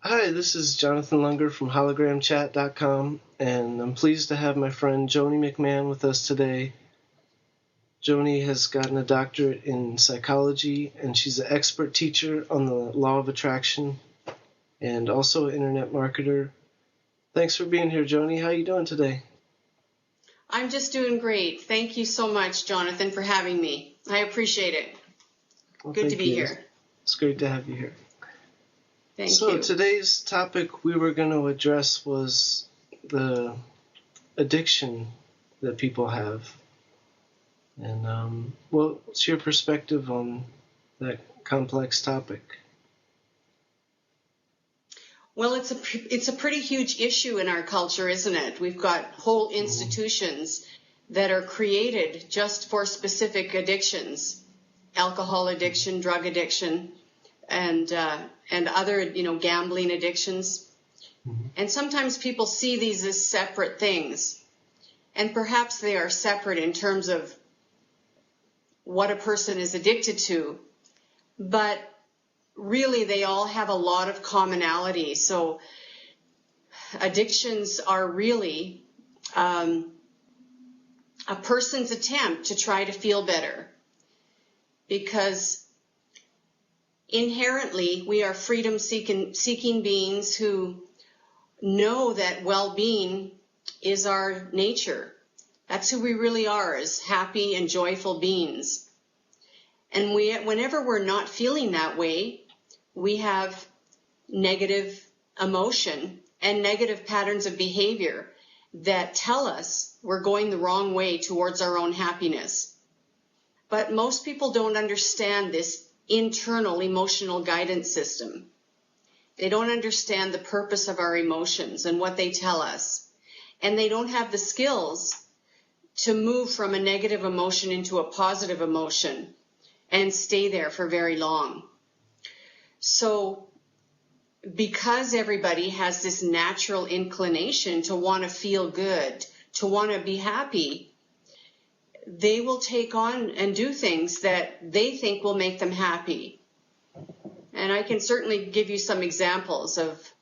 Hi, this is Jonathan Lunger from hologramchat.com, and I'm pleased to have my friend Joni McMahon with us today. Joni has gotten a doctorate in psychology, and she's an expert teacher on the law of attraction and also an internet marketer. Thanks for being here, Joni. How are you doing today? I'm just doing great. Thank you so much, Jonathan, for having me. I appreciate it. Well, Good to be you. here. It's great to have you here. Thank So you. today's topic we were going to address was the addiction that people have. And what's your perspective on that complex topic? Well, it's a pretty huge issue in our culture, isn't it? We've got whole institutions that are created just for specific addictions, alcohol addiction, drug addiction, and other, gambling addictions. Mm-hmm. And sometimes people see these as separate things, and perhaps they are separate in terms of what a person is addicted to, but really they all have a lot of commonality. So addictions are really a person's attempt to try to feel better, because inherently we are freedom-seeking beings who know that well-being is our nature. That's who we really are, as happy and joyful beings. And whenever we're not feeling that way, we have negative emotion and negative patterns of behavior that tell us we're going the wrong way towards our own happiness. But most people don't understand this internal emotional guidance system. They don't understand the purpose of our emotions and what they tell us. And they don't have the skills to move from a negative emotion into a positive emotion and stay there for very long. So because everybody has this natural inclination to want to feel good, to want to be happy, they will take on and do things that they think will make them happy. And I can certainly give you some examples of,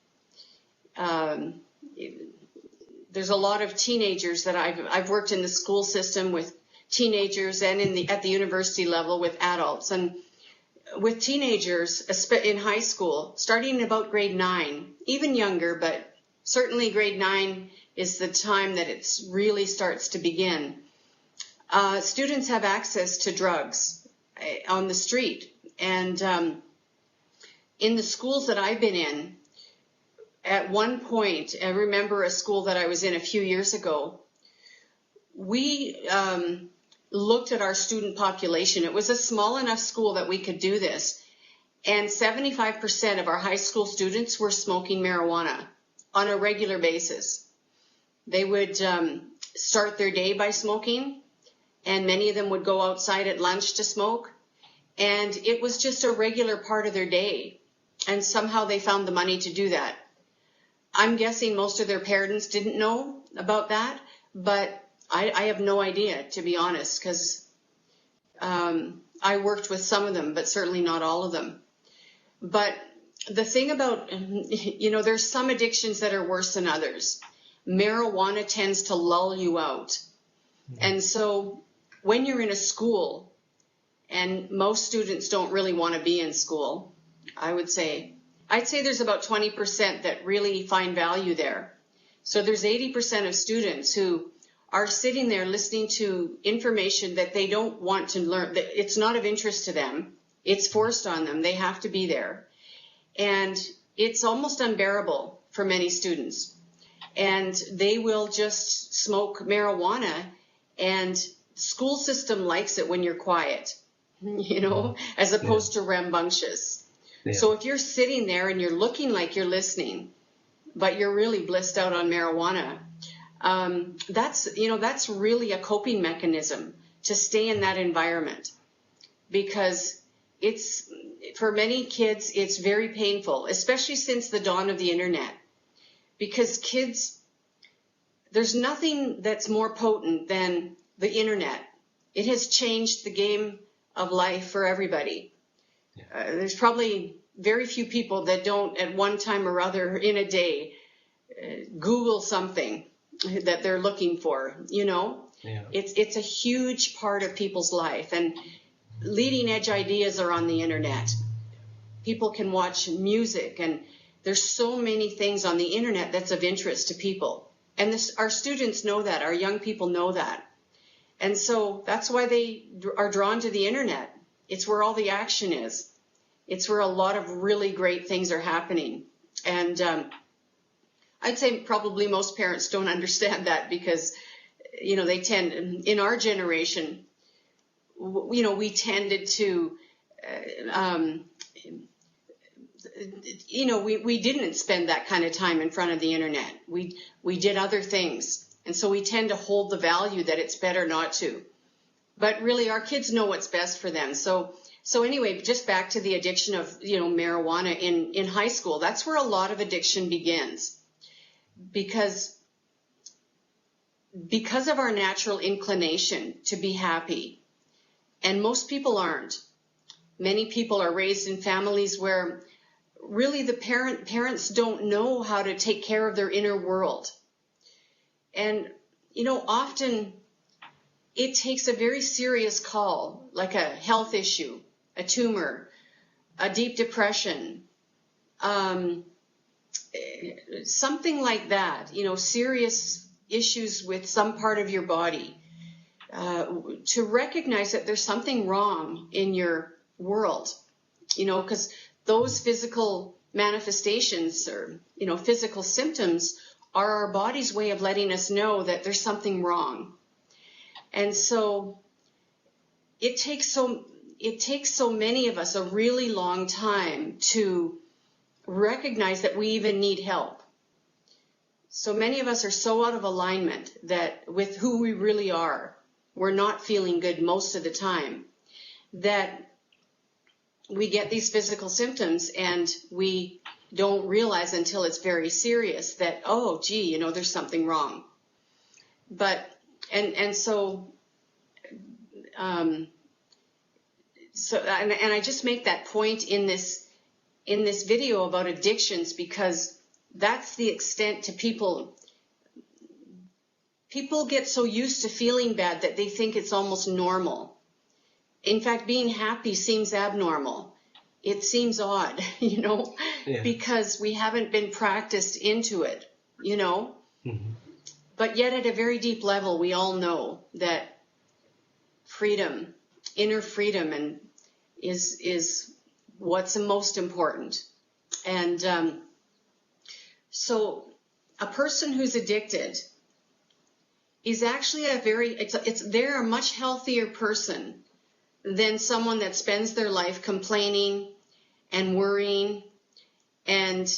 there's a lot of teenagers that I've worked in the school system with teenagers and at the university level with adults. And with teenagers in high school, starting about grade 9, even younger, but certainly grade 9 is the time that it really starts to begin. Students have access to drugs on the street. And in the schools that I've been in, at one point, I remember a school that I was in a few years ago, we looked at our student population. It was a small enough school that we could do this. And 75% of our high school students were smoking marijuana on a regular basis. They would start their day by smoking, and many of them would go outside at lunch to smoke. And it was just a regular part of their day. And somehow they found the money to do that. I'm guessing most of their parents didn't know about that, but I have no idea, to be honest, because I worked with some of them, but certainly not all of them. But the thing about, there's some addictions that are worse than others. Marijuana tends to lull you out. And so when you're in a school, and most students don't really want to be in school, I'd say there's about 20% that really find value there. So there's 80% of students who are sitting there listening to information that they don't want to learn, that it's not of interest to them. It's forced on them. They have to be there. And it's almost unbearable for many students. And they will just smoke marijuana, and the school system likes it when you're quiet, as opposed to rambunctious. Yeah. So if you're sitting there and you're looking like you're listening, but you're really blissed out on marijuana, that's really a coping mechanism to stay in that environment, because for many kids, it's very painful, especially since the dawn of the internet, because kids, there's nothing that's more potent than the internet. It has changed the game of life for everybody. There's probably very few people that don't at one time or other in a day Google something that they're looking for, you know. Yeah. It's a huge part of people's life, and leading edge ideas are on the internet. People can watch music, and there's so many things on the internet that's of interest to people. And our students know that, our young people know that. And so that's why they are drawn to the internet. It's where all the action is. It's where a lot of really great things are happening. And I'd say probably most parents don't understand that because, you know, they tend, in our generation, you know, we tended to, you know, we didn't spend that kind of time in front of the internet. We did other things. And so we tend to hold the value that it's better not to. But really, our kids know what's best for them. So anyway, just back to the addiction of, you know, marijuana in high school. That's where a lot of addiction begins. Because of our natural inclination to be happy. And most people aren't. Many people are raised in families where really the parents don't know how to take care of their inner world. And, you know, often it takes a very serious call, like a health issue, a tumor, a deep depression, something like that, you know, serious issues with some part of your body, to recognize that there's something wrong in your world, you know, because those physical manifestations or, you know, physical symptoms are our body's way of letting us know that there's something wrong. And so it takes so many of us a really long time to recognize that we even need help. So many of us are so out of alignment that with who we really are, we're not feeling good most of the time, that we get these physical symptoms and we don't realize until it's very serious that, oh, gee, you know, there's something wrong. But, so I just make that point in this video about addictions because that's the extent to people get so used to feeling bad that they think it's almost normal. In fact, being happy seems abnormal. It seems odd, you know, because we haven't been practiced into it, you know. Mm-hmm. But yet at a very deep level, we all know that freedom, inner freedom, and is what's most important. And so a person who's addicted is actually they're a much healthier person than someone that spends their life complaining and worrying and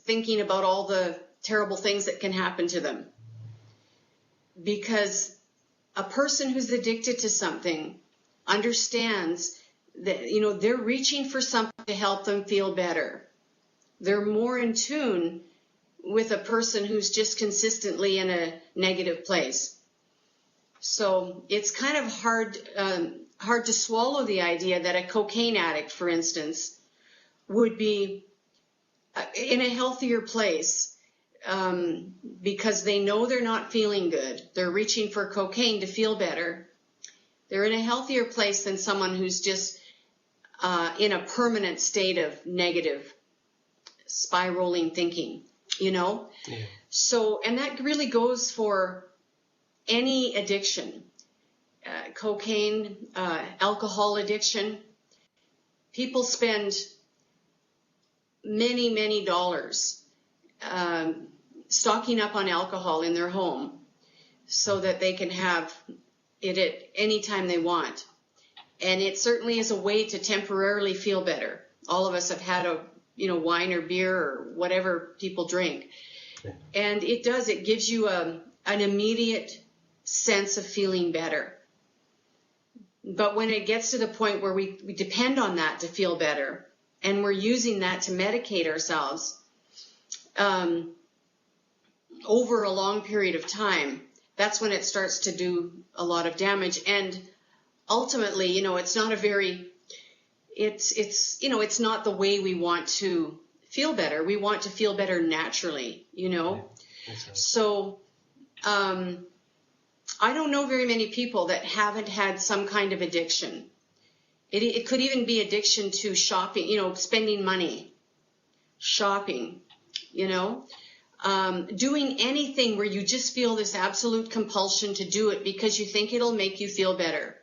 thinking about all the terrible things that can happen to them. Because a person who's addicted to something understands that, you know, they're reaching for something to help them feel better. They're more in tune with a person who's just consistently in a negative place. So it's kind of hard to swallow the idea that a cocaine addict, for instance, would be in a healthier place because they know they're not feeling good. They're reaching for cocaine to feel better. They're in a healthier place than someone who's just in a permanent state of negative spiraling thinking, you know? Yeah. So, and that really goes for any addiction. Cocaine, alcohol addiction. People spend many, many dollars stocking up on alcohol in their home so that they can have it at any time they want. And it certainly is a way to temporarily feel better. All of us have had wine or beer or whatever people drink. Yeah. And it gives you an immediate sense of feeling better. But when it gets to the point where we depend on that to feel better, and we're using that to medicate ourselves over a long period of time, that's when it starts to do a lot of damage. And ultimately, you know, it's not a very it's not the way we want to feel better. We want to feel better naturally, Yeah, exactly. So I don't know very many people that haven't had some kind of addiction. It could even be addiction to shopping, spending money, shopping, doing anything where you just feel this absolute compulsion to do it because you think it'll make you feel better.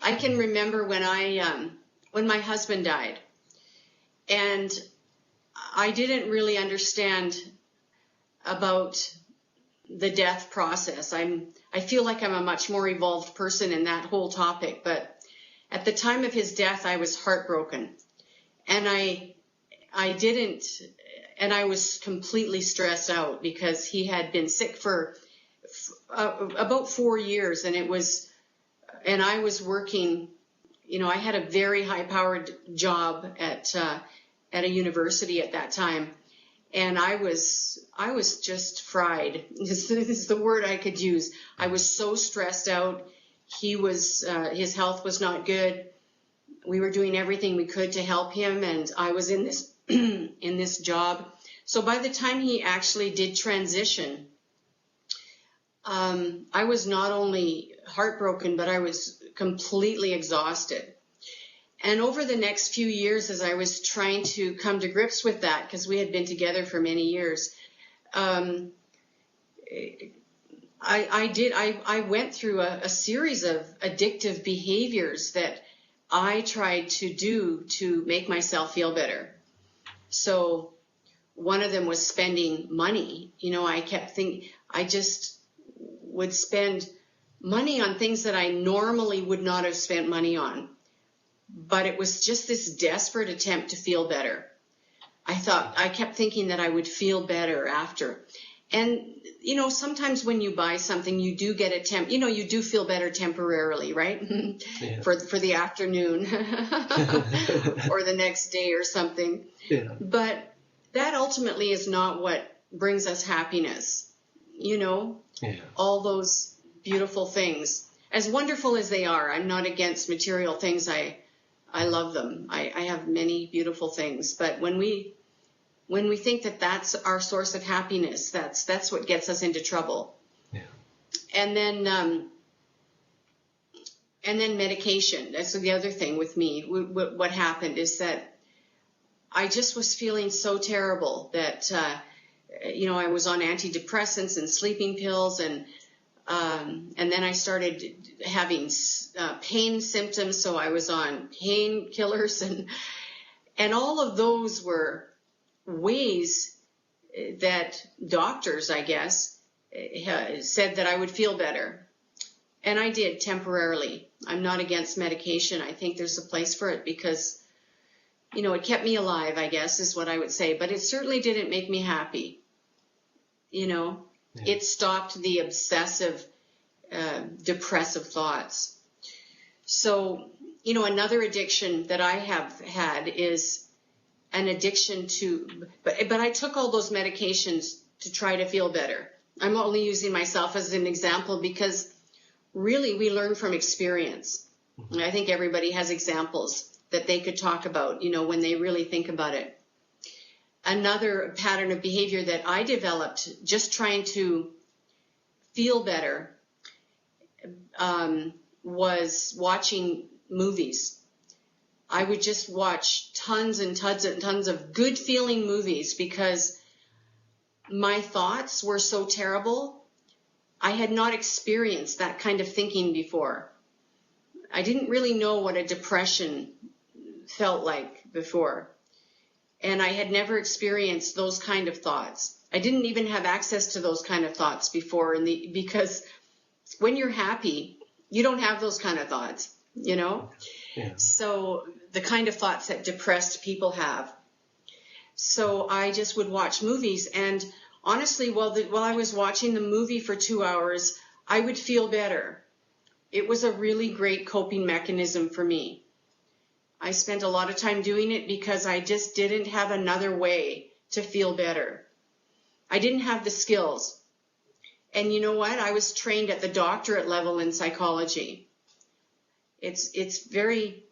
I can remember when my husband died, and I didn't really understand about the death process. I feel like I'm a much more evolved person in that whole topic, but at the time of his death, I was heartbroken, and I was completely stressed out because he had been sick for about 4 years, and I was working. I had a very high-powered job at a university at that time, and I was just fried. This is the word I could use. I was so stressed out. His health was not good. We were doing everything we could to help him, and I was in this in this job. So by the time he actually did transition, I was not only heartbroken, but I was completely exhausted. And over the next few years, as I was trying to come to grips with that, because we had been together for many years, I went through a series of addictive behaviors that I tried to do to make myself feel better. So one of them was spending money. I kept thinking, I just would spend money on things that I normally would not have spent money on. But it was just this desperate attempt to feel better. I kept thinking that I would feel better after. And, sometimes when you buy something, you do get you do feel better temporarily, right? Yeah. for the afternoon or the next day or something. Yeah. But that ultimately is not what brings us happiness. Yeah. All those beautiful things, as wonderful as they are. I'm not against material things. I love them. I have many beautiful things. But when we think that that's our source of happiness, that's what gets us into trouble. Yeah. And then medication. That's the other thing with me. What happened is that I just was feeling so terrible that I was on antidepressants and sleeping pills, and then I started having pain symptoms, so I was on painkillers, and all of those were ways that doctors, I guess, said that I would feel better. And I did temporarily. I'm not against medication. I think there's a place for it because, it kept me alive, I guess, is what I would say. But it certainly didn't make me happy. Yeah. It stopped the obsessive, depressive thoughts. So, another addiction that I have had is an addiction to, but I took all those medications to try to feel better. I'm only using myself as an example because really we learn from experience. And I think everybody has examples that they could talk about, when they really think about it. Another pattern of behavior that I developed just trying to feel better was watching movies. I would just watch tons and tons and tons of good feeling movies because my thoughts were so terrible. I had not experienced that kind of thinking before. I didn't really know what a depression felt like before. And I had never experienced those kind of thoughts. I didn't even have access to those kind of thoughts before because when you're happy, you don't have those kind of thoughts, Yeah. So the kind of thoughts that depressed people have. So I just would watch movies, and honestly, while I was watching the movie for 2 hours, I would feel better. It was a really great coping mechanism for me. I spent a lot of time doing it because I just didn't have another way to feel better. I didn't have the skills. And you know what? I was trained at the doctorate level in psychology. It's very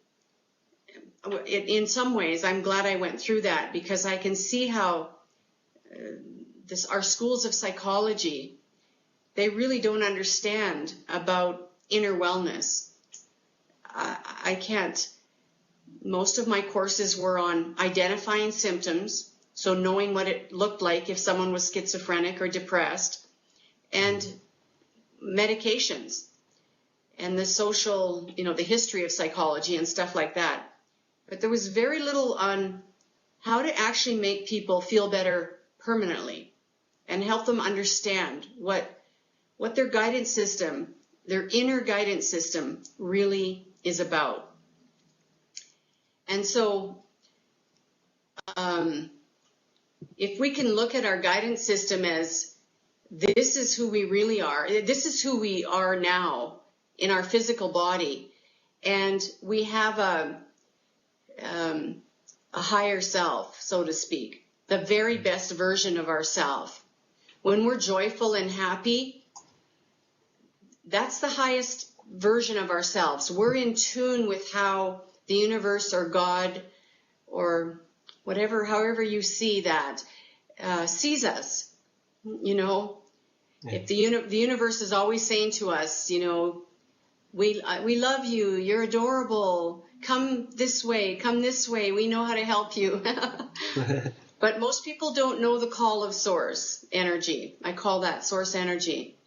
in some ways, I'm glad I went through that, because I can see how our schools of psychology, they really don't understand about inner wellness. I can't. Most of my courses were on identifying symptoms, so knowing what it looked like if someone was schizophrenic or depressed, and medications, and the social, the history of psychology and stuff like that. But there was very little on how to actually make people feel better permanently and help them understand what their guidance system, their inner guidance system, really is about. And so if we can look at our guidance system as this is who we really are, this is who we are now in our physical body, and we have a higher self, so to speak, the very best version of ourself. When we're joyful and happy, that's the highest version of ourselves. We're in tune with how the universe or God or whatever, however you see that, sees us. If the universe is always saying to us, we love you, you're adorable, come this way, we know how to help you. But most people don't know the call of source energy. I call that source energy.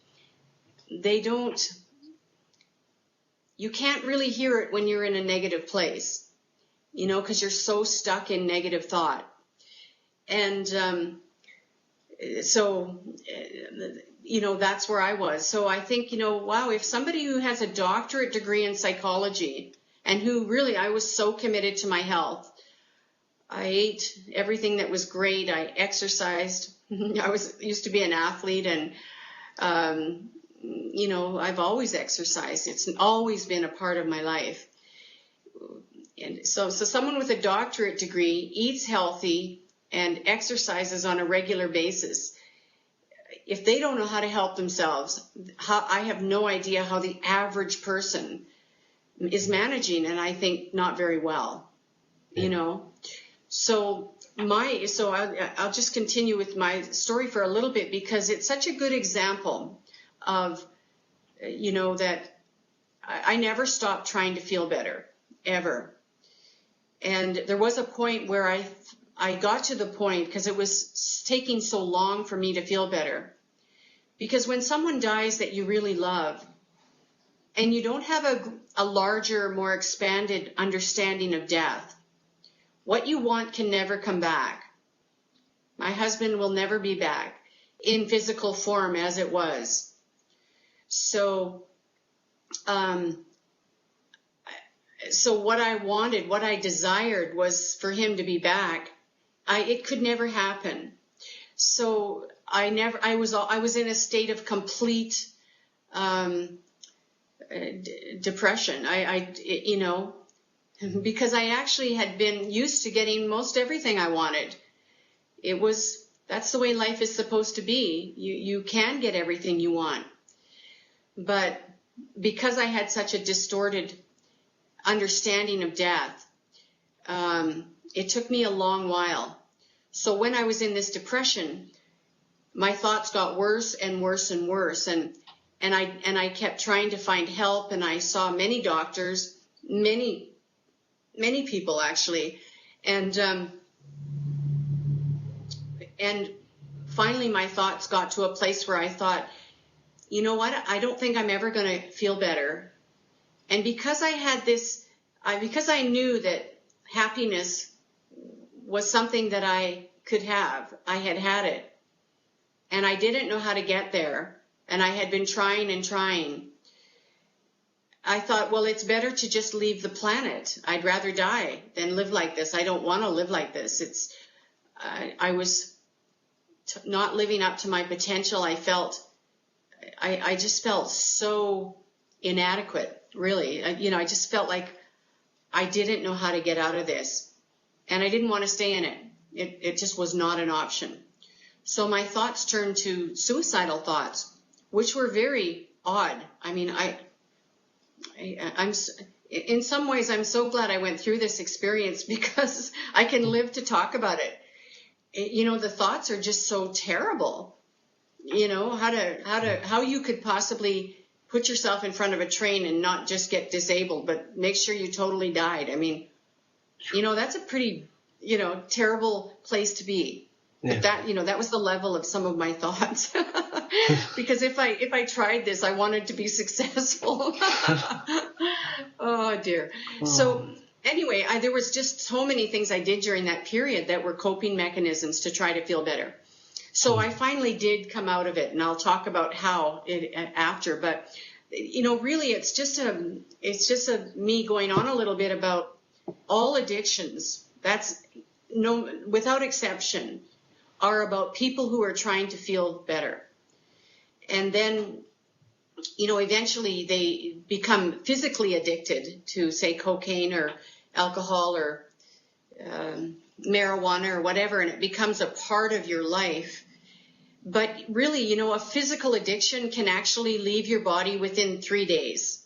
You can't really hear it when you're in a negative place, because you're so stuck in negative thought. And that's where I was. So I think, wow, if somebody who has a doctorate degree in psychology, and who really, I was so committed to my health. I ate everything that was great. I exercised. I used to be an athlete, and I've always exercised. It's always been a part of my life. And so someone with a doctorate degree eats healthy and exercises on a regular basis. If they don't know how to help themselves, I have no idea how the average person is managing, and I think not very well, So I'll just continue with my story for a little bit, because it's such a good example of, that I never stopped trying to feel better, ever. And there was a point where I got to the point, because it was taking so long for me to feel better. Because when someone dies that you really love, and you don't have a larger, more expanded understanding of death, what you want can never come back. My husband will never be back in physical form as it was. So, what I wanted, what I desired, was for him to be back. It could never happen. So I was in a state of complete depression. Because I actually had been used to getting most everything I wanted. That's the way life is supposed to be. You can get everything you want. But because I had such a distorted understanding of death, it took me a long while. So when I was in this depression, my thoughts got worse and worse and worse. And I kept trying to find help, and I saw many doctors, many people actually, and finally my thoughts got to a place where I thought, you know what, I don't think I'm ever going to feel better. And because I had this, because I knew that happiness was something that I could have, I had it, and I didn't know how to get there, and I had been trying and trying. I thought, well, it's better to just leave the planet. I'd rather die than live like this. I don't want to live like this. I was not living up to my potential. I just felt so inadequate, really. I just felt like I didn't know how to get out of this, and I didn't want to stay in it. It just was not an option. So my thoughts turned to suicidal thoughts, which were very odd. I mean, in some ways, I'm so glad I went through this experience because I can live to talk about it. You know, the thoughts are just so terrible. You know, how you could possibly put yourself in front of a train and not just get disabled, but make sure you totally died. I mean, you know, that's a pretty, you know, terrible place to be. Yeah. But that, you know, that was the level of some of my thoughts. Because if I tried this, I wanted to be successful. Oh dear. So anyway, there was just so many things I did during that period that were coping mechanisms to try to feel better. So I finally did come out of it, and I'll talk about how after. But you know, really, it's just me going on a little bit about all addictions. That's without exception, are about people who are trying to feel better. And then, you know, eventually they become physically addicted to, say, cocaine or alcohol or marijuana or whatever, and it becomes a part of your life. But really, you know, a physical addiction can actually leave your body within 3 days.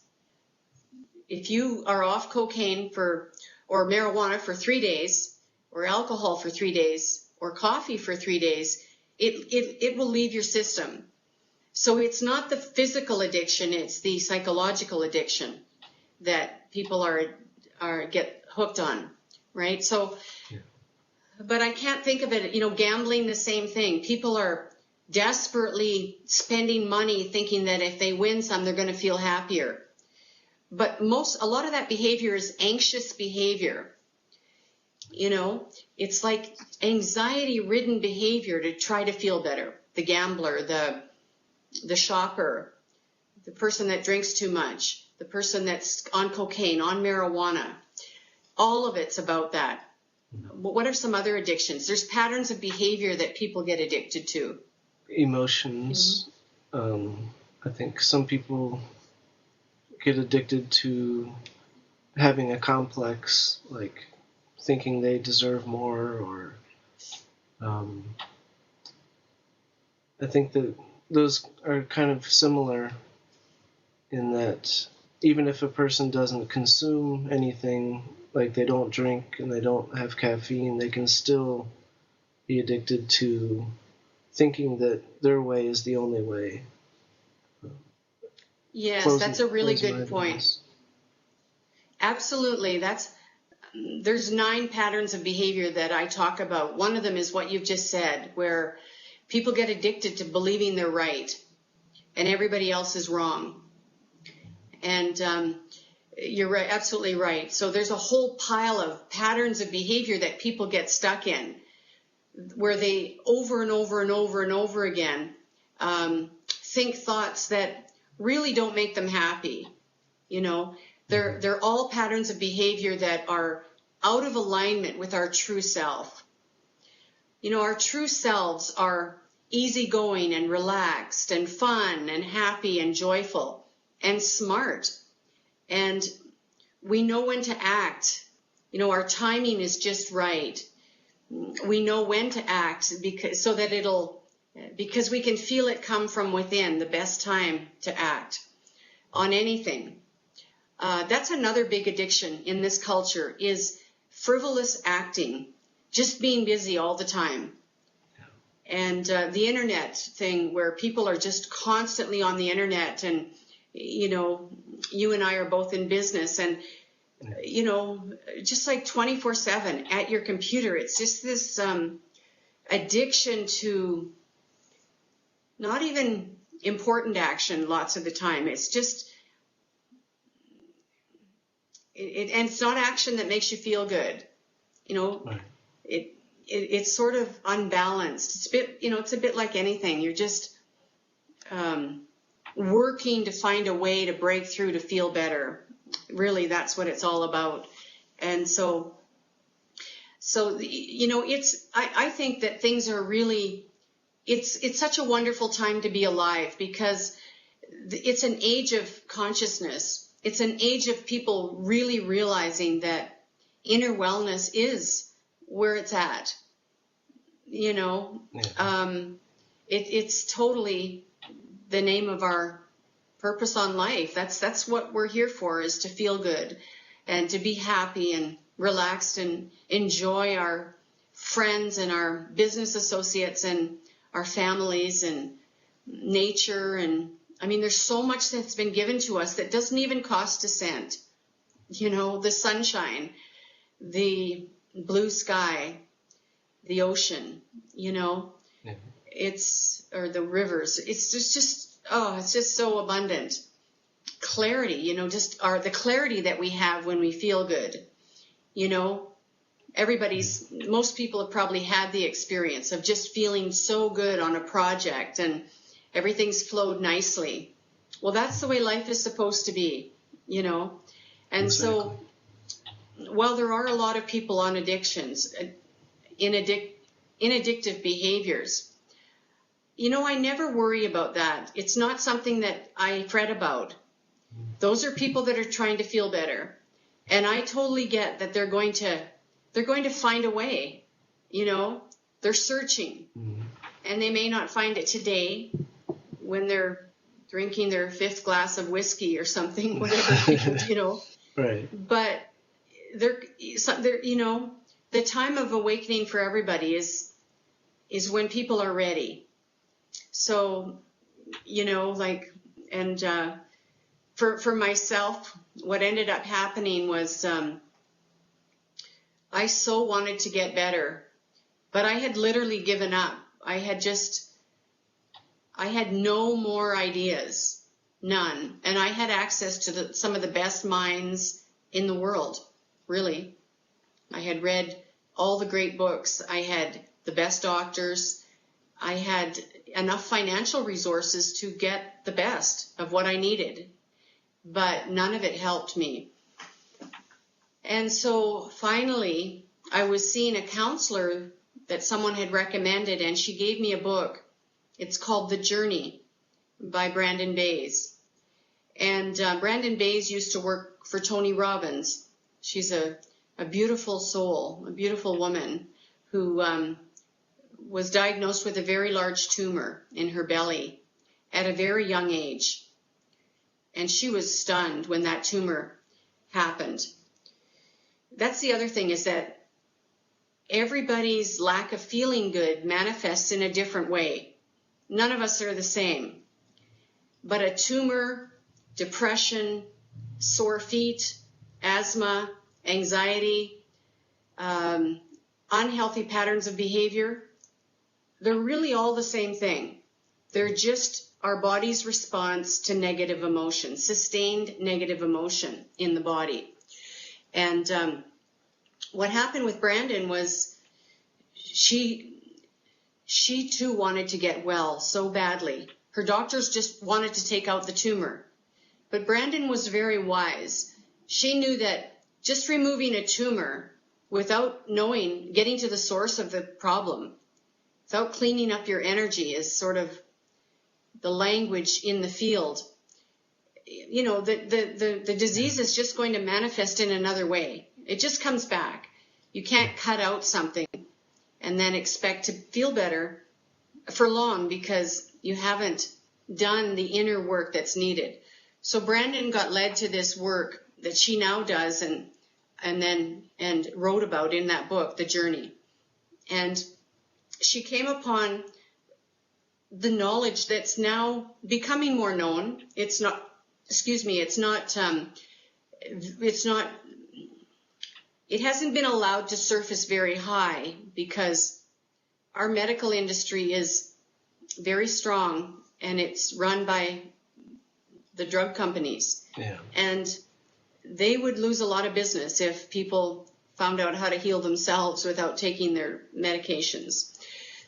If you are off cocaine or marijuana for 3 days, or alcohol for 3 days, or coffee for 3 days, it will leave your system. So it's not the physical addiction, it's the psychological addiction that people get hooked on, right? So, yeah. But I can't think of it, you know, gambling, the same thing. People are desperately spending money thinking that if they win some, they're going to feel happier. But a lot of that behavior is anxious behavior. You know, it's like anxiety-ridden behavior to try to feel better. The gambler, the shopper, the person that drinks too much, the person that's on cocaine, on marijuana, all of it's about that. What are some other addictions? There's patterns of behavior that people get addicted to. Emotions. Mm-hmm. I think some people get addicted to having a complex, like thinking they deserve more, or I think that those are kind of similar in that even if a person doesn't consume anything, like they don't drink and they don't have caffeine, they can still be addicted to thinking that their way is the only way. Yes, that's a really good point. Absolutely. There's 9 patterns of behavior that I talk about. One of them is what you've just said, where people get addicted to believing they're right and everybody else is wrong. And you're right, absolutely right. So there's a whole pile of patterns of behavior that people get stuck in, where they over and over and over and over again think thoughts that really don't make them happy. You know, they're all patterns of behavior that are out of alignment with our true self. You know, our true selves are easygoing and relaxed and fun and happy and joyful and smart. And we know when to act. You know, our timing is just right. We know when to act because we can feel it come from within, the best time to act on anything. That's another big addiction in this culture, is frivolous acting, just being busy all the time. And the internet thing, where people are just constantly on the internet, and, you know, you and I are both in business, and, you know, just like 24/7 at your computer. It's just this addiction to not even important action lots of the time. It's just, and it's not action that makes you feel good. You know, right. It's sort of unbalanced. It's a bit, you know, it's a bit like anything. You're just working to find a way to break through to feel better. Really, that's what it's all about. And so you know, I think that things are really, it's such a wonderful time to be alive, because it's an age of consciousness. It's an age of people really realizing that inner wellness is where it's at. You know, yeah. It's totally the name of our purpose on life. That's what we're here for, is to feel good and to be happy and relaxed and enjoy our friends and our business associates and our families and nature. And I mean, there's so much that's been given to us that doesn't even cost a cent. You know, the sunshine, the blue sky, the ocean, you know, or the rivers. It's just it's just so abundant. Clarity, you know, the clarity that we have when we feel good. You know, most people have probably had the experience of just feeling so good on a project and everything's flowed nicely. Well, that's the way life is supposed to be, you know. And so, while there are a lot of people on addictions, in addictive behaviors, you know, I never worry about that. It's not something that I fret about. Those are people that are trying to feel better. And I totally get that they're going to find a way, you know. They're searching. And they may not find it today when they're drinking their 5th glass of whiskey or something, whatever people, you know. Right. But they're, you know, the time of awakening for everybody is when people are ready. So, you know, like, and for myself, what ended up happening was I so wanted to get better, but I had literally given up. I had no more ideas, none. And I had access to some of the best minds in the world, really. I had read all the great books. I had the best doctors. I had enough financial resources to get the best of what I needed, but none of it helped me. And so finally, I was seeing a counselor that someone had recommended, and she gave me a book. It's called The Journey by Brandon Bays. And Brandon Bays used to work for Tony Robbins. She's a beautiful soul, a beautiful woman who was diagnosed with a very large tumor in her belly at a very young age. And she was stunned when that tumor happened. That's the other thing, is that everybody's lack of feeling good manifests in a different way. None of us are the same. But a tumor, depression, sore feet, asthma, anxiety, unhealthy patterns of behavior, they're really all the same thing. They're just our body's response to negative emotion, sustained negative emotion in the body. And what happened with Brandon was she too wanted to get well so badly. Her doctors just wanted to take out the tumor. But Brandon was very wise. She knew that just removing a tumor without getting to the source of the problem, without cleaning up your energy, is sort of the language in the field. You know, the disease is just going to manifest in another way. It just comes back. You can't cut out something and then expect to feel better for long because you haven't done the inner work that's needed. So Brandon got led to this work that she now does and wrote about in that book, The Journey. And she came upon the knowledge that's now becoming more known. It hasn't been allowed to surface very high because our medical industry is very strong and it's run by the drug companies. Yeah. And they would lose a lot of business if people found out how to heal themselves without taking their medications.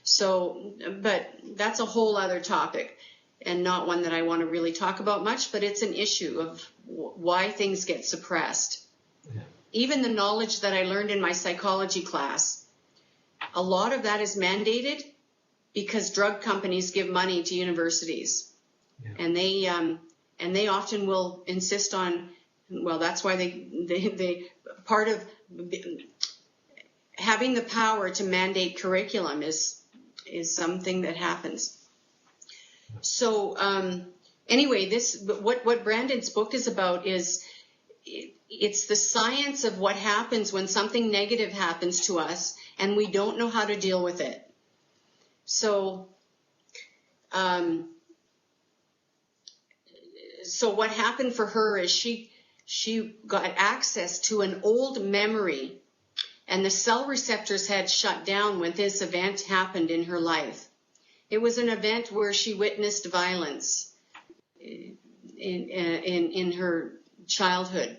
So, but that's a whole other topic and not one that I want to really talk about much, but it's an issue of why things get suppressed. Yeah. Even the knowledge that I learned in my psychology class, a lot of that is mandated because drug companies give money to universities. Yeah. And they often will insist on, well, that's why they part of having the power to mandate curriculum is something that happens. So anyway, what Brandon's book is about is it's the science of what happens when something negative happens to us and we don't know how to deal with it. So, so what happened for her is she got access to an old memory, and the cell receptors had shut down when this event happened in her life. It was an event where she witnessed violence in her childhood.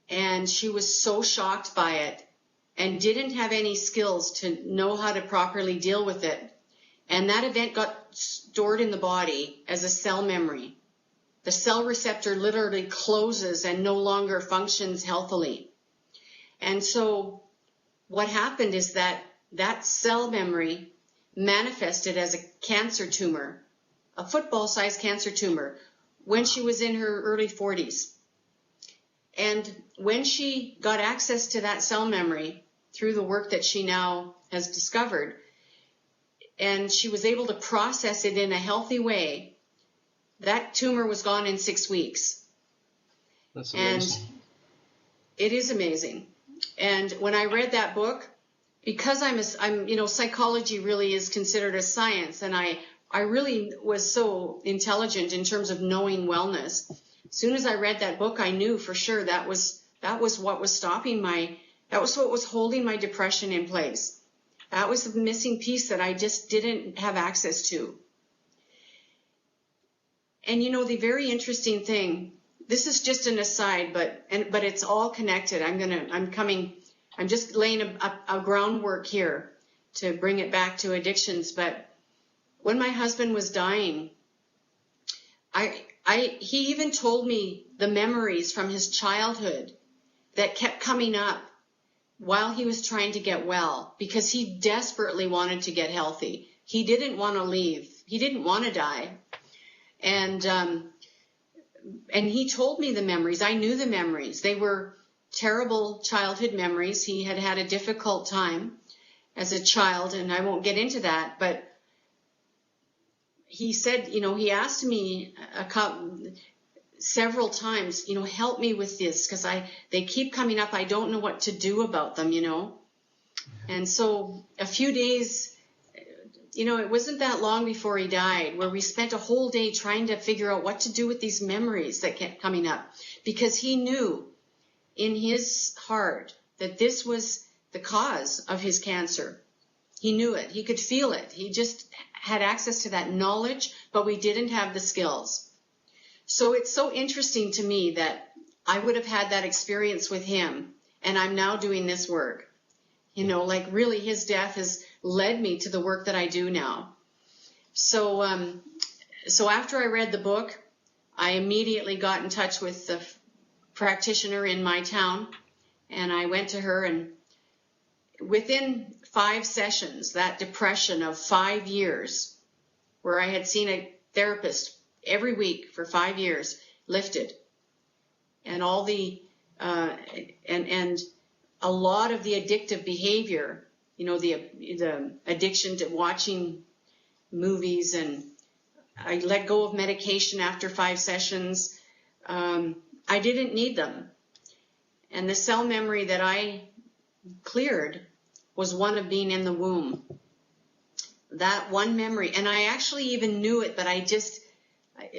And she was so shocked by it and didn't have any skills to know how to properly deal with it. And that event got stored in the body as a cell memory. The cell receptor literally closes and no longer functions healthily. And so what happened is that that cell memory manifested as a cancer tumor, a football-sized cancer tumor, when she was in her early 40s. And when she got access to that cell memory through the work that she now has discovered, and she was able to process it in a healthy way, that tumor was gone in 6 weeks. That's amazing. And it is amazing. And when I read that book, because I'm you know, psychology really is considered a science, and I really was so intelligent in terms of knowing wellness. As soon as I read that book, I knew for sure that was what was stopping that was what was holding my depression in place. That was the missing piece that I just didn't have access to. And you know, the very interesting thing, this is just an aside, but it's all connected. I'm just laying a groundwork here to bring it back to addictions. But when my husband was dying, he even told me the memories from his childhood that kept coming up while he was trying to get well, because he desperately wanted to get healthy. He didn't want to leave. He didn't want to die. And he told me the memories. I knew the memories. They were terrible childhood memories. He had had a difficult time as a child, and I won't get into that, but he said, you know, he asked me several times, you know, help me with this, because they keep coming up. I don't know what to do about them, you know. And so a few days, you know, it wasn't that long before he died, where we spent a whole day trying to figure out what to do with these memories that kept coming up, because he knew in his heart that this was the cause of his cancer. He knew it. He could feel it. He just had access to that knowledge, but we didn't have the skills. So it's so interesting to me that I would have had that experience with him, and I'm now doing this work. You know, like really his death has led me to the work that I do now. So after I read the book, I immediately got in touch with the practitioner in my town, and I went to her, and within 5 sessions, that depression of 5 years, where I had seen a therapist every week for 5 years, lifted. And all the and a lot of the addictive behavior, you know, the addiction to watching movies, and I let go of medication after 5 sessions. I didn't need them. And the cell memory that I cleared was one of being in the womb. That one memory. And I actually even knew it, but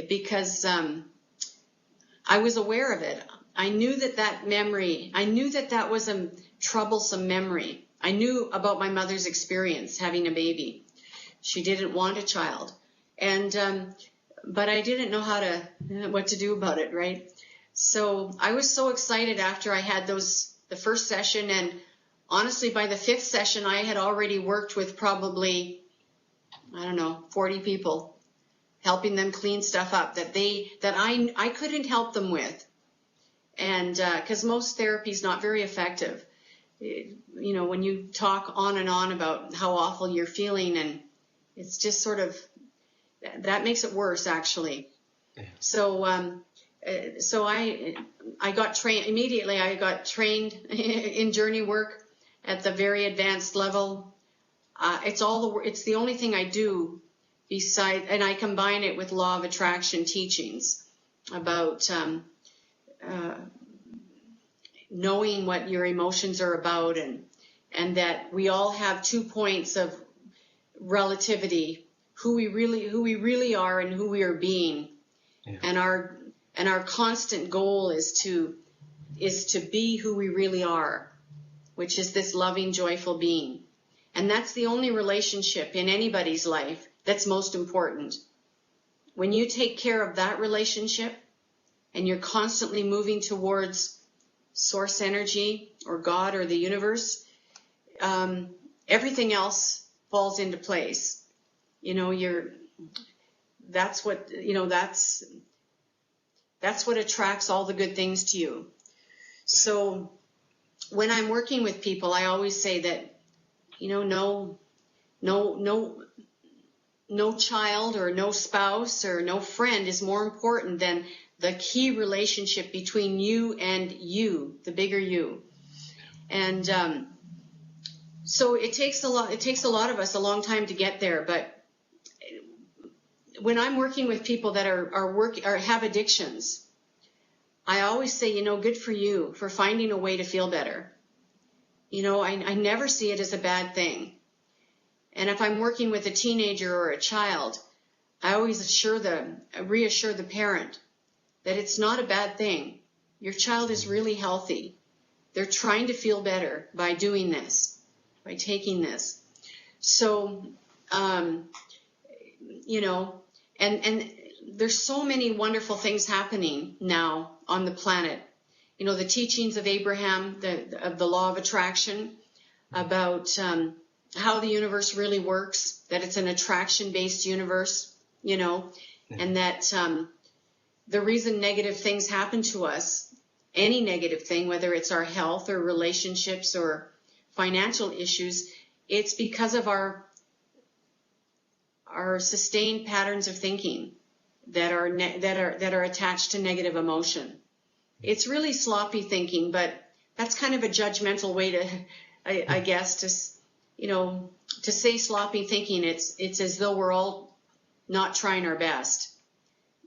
because I was aware of it. I knew that memory, I knew that was a troublesome memory. I knew about my mother's experience having a baby. She didn't want a child. And, but I didn't know what to do about it, right? So I was so excited after I had the first session, and honestly, by the 5th session, I had already worked with probably, 40 people, helping them clean stuff up that I couldn't help them with. And because most therapy is not very effective. You know, when you talk on and on about how awful you're feeling, and it's just sort of, that makes it worse, actually. Yeah. So I got trained immediately. I got trained in journey work at the very advanced level. It's the only thing I do and I combine it with law of attraction teachings about knowing what your emotions are about, and that we all have 2 points of relativity, who we really are and who we are being. Yeah. And our constant goal is to be who we really are, which is this loving, joyful being. And that's the only relationship in anybody's life that's most important. When you take care of that relationship and you're constantly moving towards source energy or God or the universe, everything else falls into place. That's what attracts all the good things to you. So when I'm working with people, I always say that, no child or no spouse or no friend is more important than the key relationship between you and you, the bigger you. And so it takes a lot of us a long time to get there. But when I'm working with people that have addictions, I always say, good for you for finding a way to feel better. I never see it as a bad thing. And if I'm working with a teenager or a child, I always reassure the parent that it's not a bad thing. Your child is really healthy. They're trying to feel better by doing this, by taking this. So, and there's so many wonderful things happening now on the planet. The teachings of Abraham, of the law of attraction, about how the universe really works, that it's an attraction-based universe, and that the reason negative things happen to us, any negative thing, whether it's our health or relationships or financial issues, it's because of our sustained patterns of thinking that are attached to negative emotion. It's really sloppy thinking, but that's kind of a judgmental way to, I guess, to say sloppy thinking. It's as though we're all not trying our best.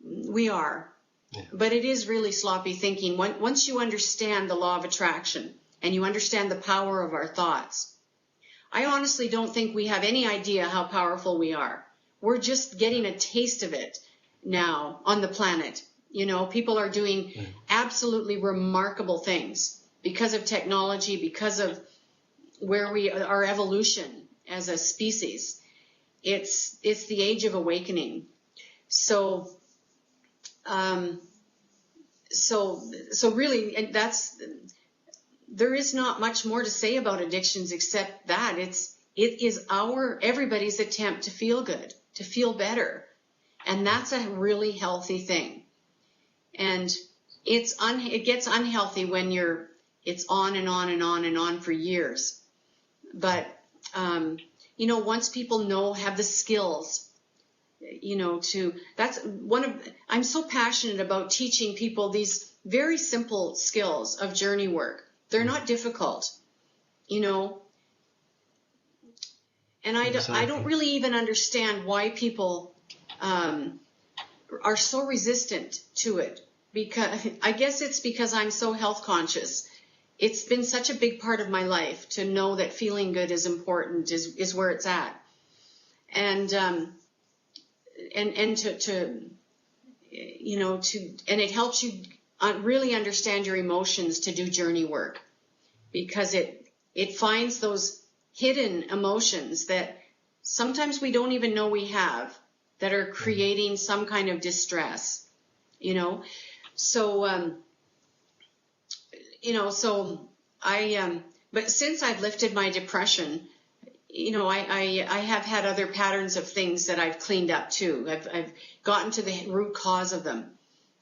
We are, yeah. But it is really sloppy thinking. Once you understand the law of attraction and you understand the power of our thoughts, I honestly don't think we have any idea how powerful we are. We're just getting a taste of it now on the planet. People are doing absolutely remarkable things because of technology, because of our evolution as a species. It's the age of awakening. So really, and there is not much more to say about addictions except that it is everybody's attempt to feel good, to feel better. And that's a really healthy thing. And it gets unhealthy when it's on and on and on and on for years. But, once people have the skills, I'm so passionate about teaching people these very simple skills of journey work. They're not difficult, and I don't really even understand why people, are so resistant to it, because I guess it's because I'm so health conscious. It's been such a big part of my life to know that feeling good is important, is where it's at. And it helps you really understand your emotions to do journey work, because it finds those hidden emotions that sometimes we don't even know we have, that are creating some kind of distress, So, but since I've lifted my depression, I have had other patterns of things that I've cleaned up too. I've gotten to the root cause of them.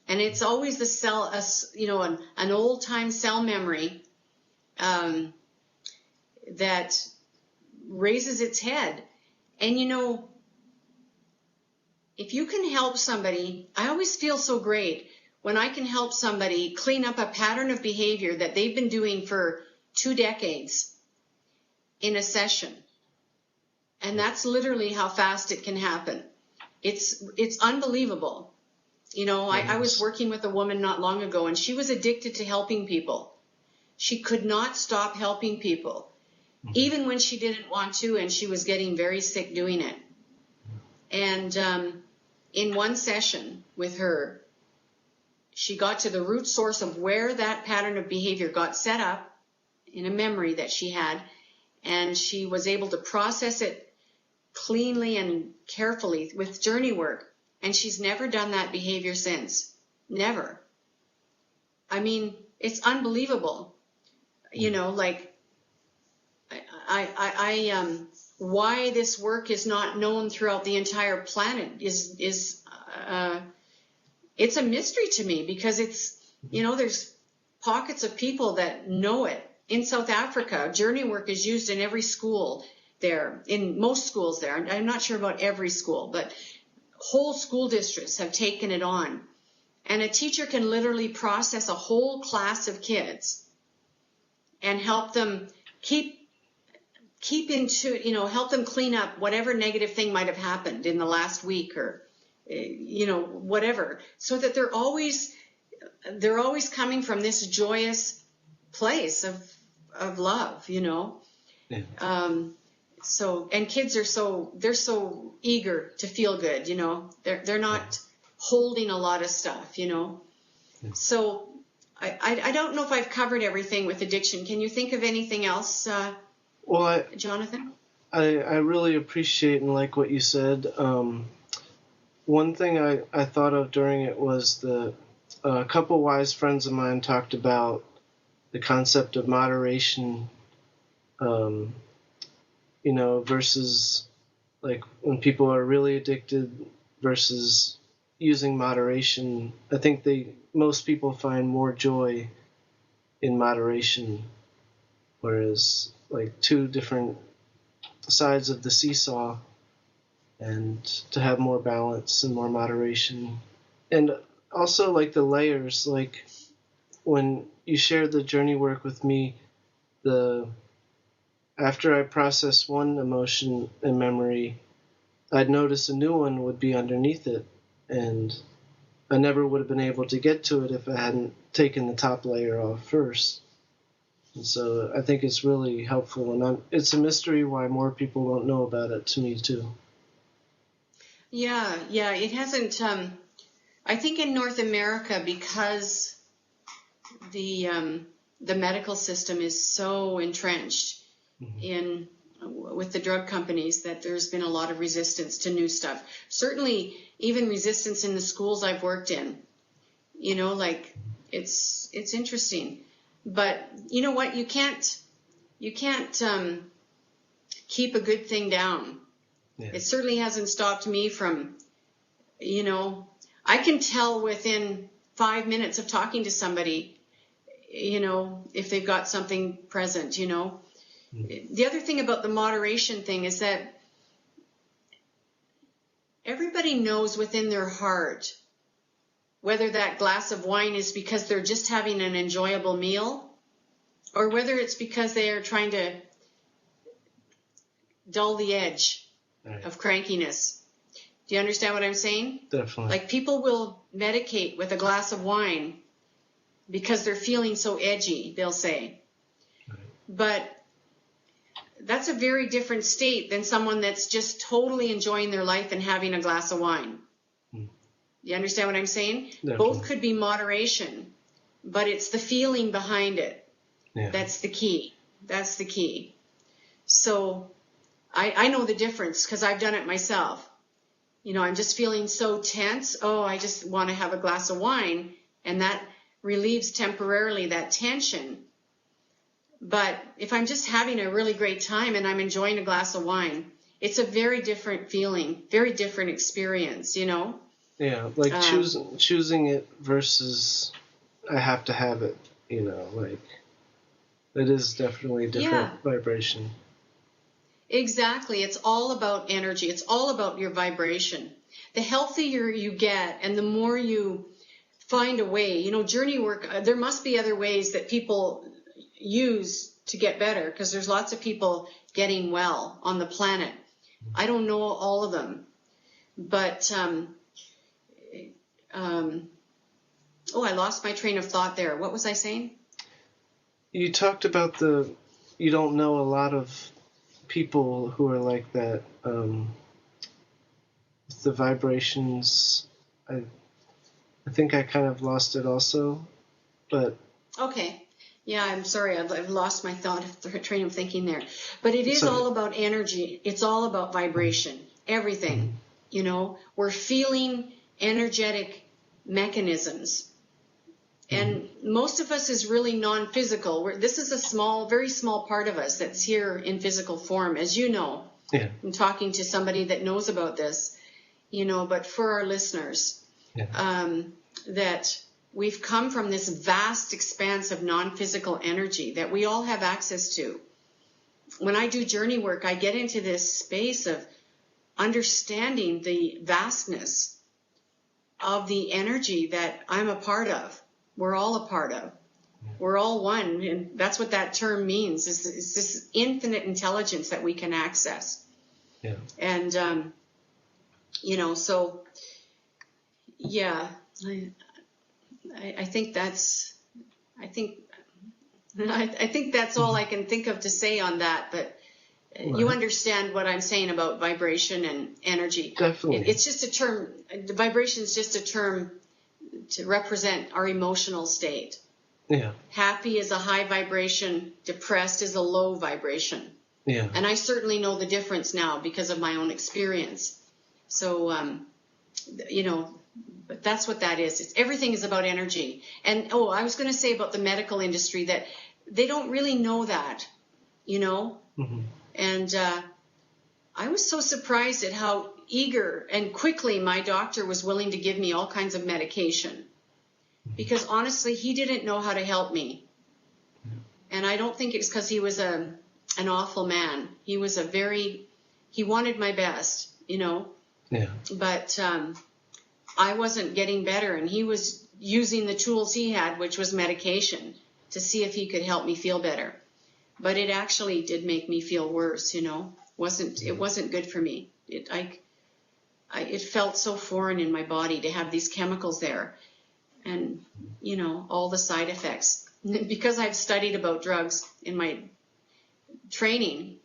And it's always the cell, an old time cell memory, that raises its head. And if you can help somebody, I always feel so great when I can help somebody clean up a pattern of behavior that they've been doing for 2 decades in a session. And that's literally how fast it can happen. it's unbelievable. You know, I was working with a woman not long ago, and she was addicted to helping people. She could not stop helping people, even when she didn't want to, and she was getting very sick doing it. And in one session with her, she got to the root source of where that pattern of behavior got set up in a memory that she had, and she was able to process it cleanly and carefully with journey work. And she's never done that behavior since. Never. I mean, it's unbelievable. You know, like, why this work is not known throughout the entire planet is it's a mystery to me, because it's, you know, there's pockets of people that know it. In South Africa, journey work is used in every school there, in most schools there. I'm not sure about every school, but whole school districts have taken it on. And a teacher can literally process a whole class of kids and help them keep into, you know, help them clean up whatever negative thing might have happened in the last week, or, you know, whatever, so that they're always coming from this joyous place of love, you know. Yeah. So, and kids are they're so eager to feel good, you know. They're not holding a lot of stuff, you know. Yeah. So I don't know if I've covered everything with addiction. Can you think of anything else, Jonathan? I really appreciate and like what you said. One thing I thought of during it was a couple wise friends of mine talked about the concept of moderation, you know, versus like when people are really addicted versus using moderation. I think most people find more joy in moderation, whereas like two different sides of the seesaw, and to have more balance and more moderation. And also like the layers, like when you shared the journey work with me, after I process one emotion and memory, I'd notice a new one would be underneath it, and I never would have been able to get to it if I hadn't taken the top layer off first. And so I think it's really helpful, and it's a mystery why more people don't know about it, to me too. Yeah, it hasn't. I think in North America, because the medical system is so entrenched with the drug companies, that there's been a lot of resistance to new stuff. Certainly, even resistance in the schools I've worked in. You know, like it's interesting, but you know what? You can't keep a good thing down. Yeah. It certainly hasn't stopped me from, you know, I can tell within 5 minutes of talking to somebody, you know, if they've got something present, you know. The other thing about the moderation thing is that everybody knows within their heart whether that glass of wine is because they're just having an enjoyable meal, or whether it's because they are trying to dull the edge of crankiness. Do you understand what I'm saying? Definitely. Like, people will medicate with a glass of wine because they're feeling so edgy, they'll say. Right. But that's a very different state than someone that's just totally enjoying their life and having a glass of wine. You understand what I'm saying? Definitely. Both could be moderation, but it's the feeling behind it. Yeah. That's the key. That's the key. So I know the difference because I've done it myself. You know, I'm just feeling so tense. Oh, I just want to have a glass of wine, and that relieves temporarily that tension. But if I'm just having a really great time and I'm enjoying a glass of wine, it's a very different feeling, very different experience, you know? Yeah, like choosing it versus I have to have it, you know, like it is definitely a different vibration. Exactly. It's all about energy. It's all about your vibration. The healthier you get and the more you find a way, you know, journey work, there must be other ways that people use to get better, because there's lots of people getting well on the planet. I don't know all of them. But I lost my train of thought there. What was I saying? You talked about you don't know a lot of people who are like that. The vibrations, I think I kind of lost it also, but... Okay. Yeah, I'm sorry. I've lost my train of thinking there. But it is all about energy. It's all about vibration. Everything. You know, we're feeling energetic mechanisms. And most of us is really non-physical. This is a very small part of us that's here in physical form, as you know. Yeah. I'm talking to somebody that knows about this, you know, but for our listeners, that we've come from this vast expanse of non-physical energy that we all have access to. When I do journey work, I get into this space of understanding the vastness of the energy that I'm a part of. We're all a part of. We're all one, and that's what that term means, is this infinite intelligence that we can access. Yeah. And, you know, so, yeah, I think that's all I can think of to say on that, but you understand what I'm saying about vibration and energy. Definitely. It's just a term, vibration is just a term to represent our emotional state. Yeah. Happy is a high vibration, depressed is a low vibration. Yeah. And I certainly know the difference now because of my own experience. So, you know, but that's what that is. Everything is about energy. And, I was going to say about the medical industry that they don't really know that, you know. Mm-hmm. And I was so surprised at how eager and quickly my doctor was willing to give me all kinds of medication. Because honestly, he didn't know how to help me. And I don't think it's because he was an awful man. He was he wanted my best, you know. Yeah. But I wasn't getting better, and he was using the tools he had, which was medication, to see if he could help me feel better. But it actually did make me feel worse, you know. It wasn't good for me. It felt so foreign in my body to have these chemicals there, and you know, all the side effects. Because I've studied about drugs in my training,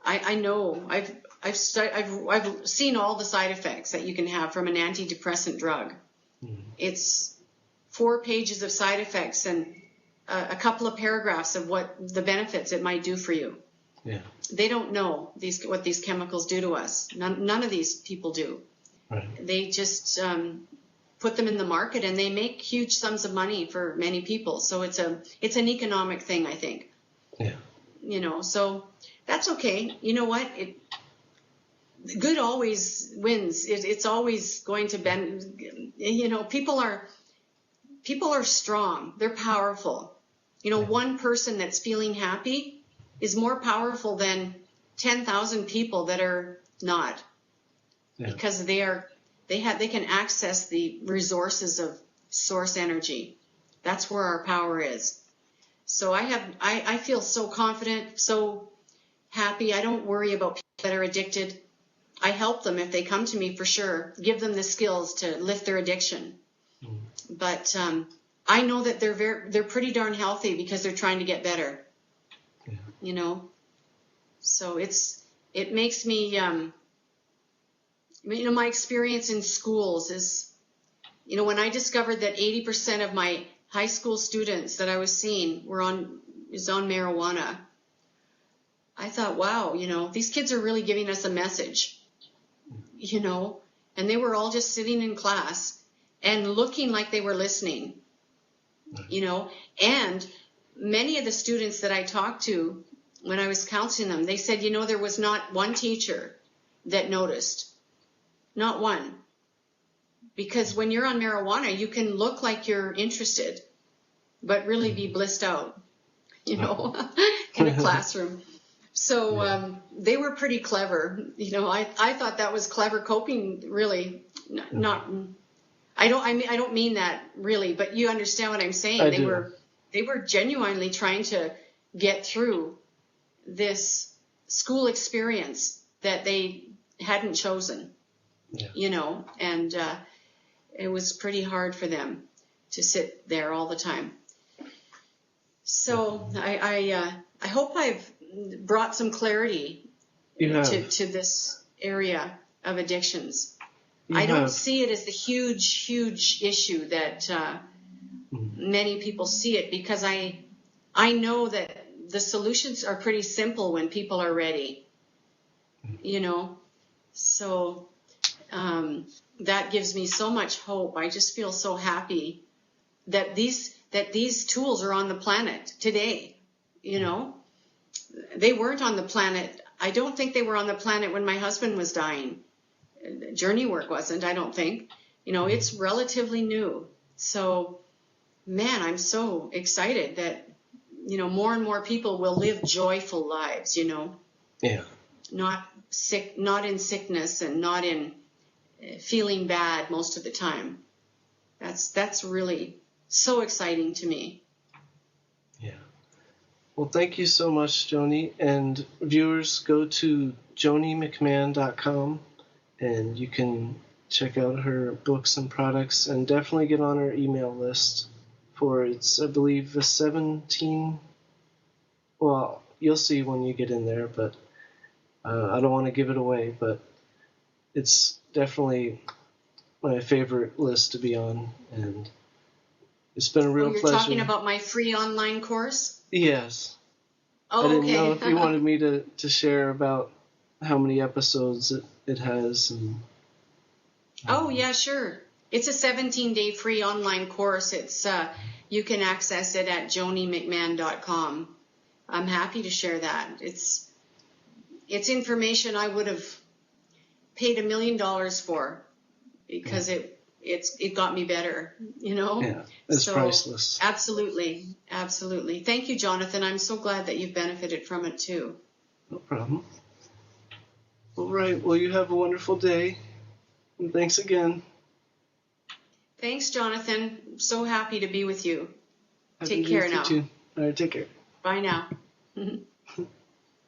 I know I've seen all the side effects that you can have from an antidepressant drug. Mm-hmm. It's 4 pages of side effects and a couple of paragraphs of what the benefits it might do for you. Yeah. They don't know what these chemicals do to us. None of these people do. Right. They just put them in the market, and they make huge sums of money for many people. So it's an economic thing, I think. Yeah. You know, so that's okay. You know what? Good always wins. It's always going to bend. You know, people are strong. They're powerful. You know, one person that's feeling happy is more powerful than 10,000 people that are not, because they can access the resources of source energy. That's where our power is. So I feel so confident, so happy. I don't worry about people that are addicted. I help them if they come to me, for sure. Give them the skills to lift their addiction. Mm. But I know that they're pretty darn healthy because they're trying to get better. Yeah. You know, so it makes me you know, my experience in schools is, you know, when I discovered that 80% of my high school students that I was seeing is on marijuana, I thought, wow, you know, these kids are really giving us a message, you know, and they were all just sitting in class and looking like they were listening, you know, and many of the students that I talked to when I was counseling them, they said, you know, there was not one teacher that noticed. Not one. Because when you're on marijuana, you can look like you're interested, but really be blissed out, you know, in a classroom. So they were pretty clever. You know, I thought that was clever coping, really. I don't mean that really, but you understand what I'm saying. They were genuinely trying to get through this school experience that they hadn't chosen. Yeah. And it was pretty hard for them to sit there all the time. So I hope I've brought some clarity You have. to this area of addictions. You I don't have. see it as the huge issue that many people see it, because I know that the solutions are pretty simple when people are ready, So that gives me so much hope. I just feel so happy that these tools are on the planet today. They weren't on the planet. I don't think they were on the planet when my husband was dying. Journey work wasn't, I don't think. It's relatively new. So, man, I'm so excited that, more and more people will live joyful lives, Yeah. Not sick, not in sickness, and not in feeling bad most of the time. That's really so exciting to me. Yeah. Well, thank you so much, Joni. And viewers, go to jonimcmahon.com and you can check out her books and products, and definitely get on her email list for I believe, the 17. Well, you'll see when you get in there, but I don't want to give it away, but it's definitely my favorite list to be on, and it's been a real you're pleasure. Talking about my free online course? Yes. Oh, I didn't okay. know if you wanted me to share about how many episodes it has. Oh, yeah, sure. It's a 17-day free online course. It's you can access it at jonimcmahon.com. I'm happy to share that. It's information I would have paid $1 million for, because it got me better, Yeah, it's priceless. Absolutely. Thank you, Jonathan. I'm so glad that you've benefited from it too. No problem. All right. Well, you have a wonderful day, and thanks again. Thanks, Jonathan. I'm so happy to be with you. Happy Take care to be now. with you too. All right. Take care. Bye now.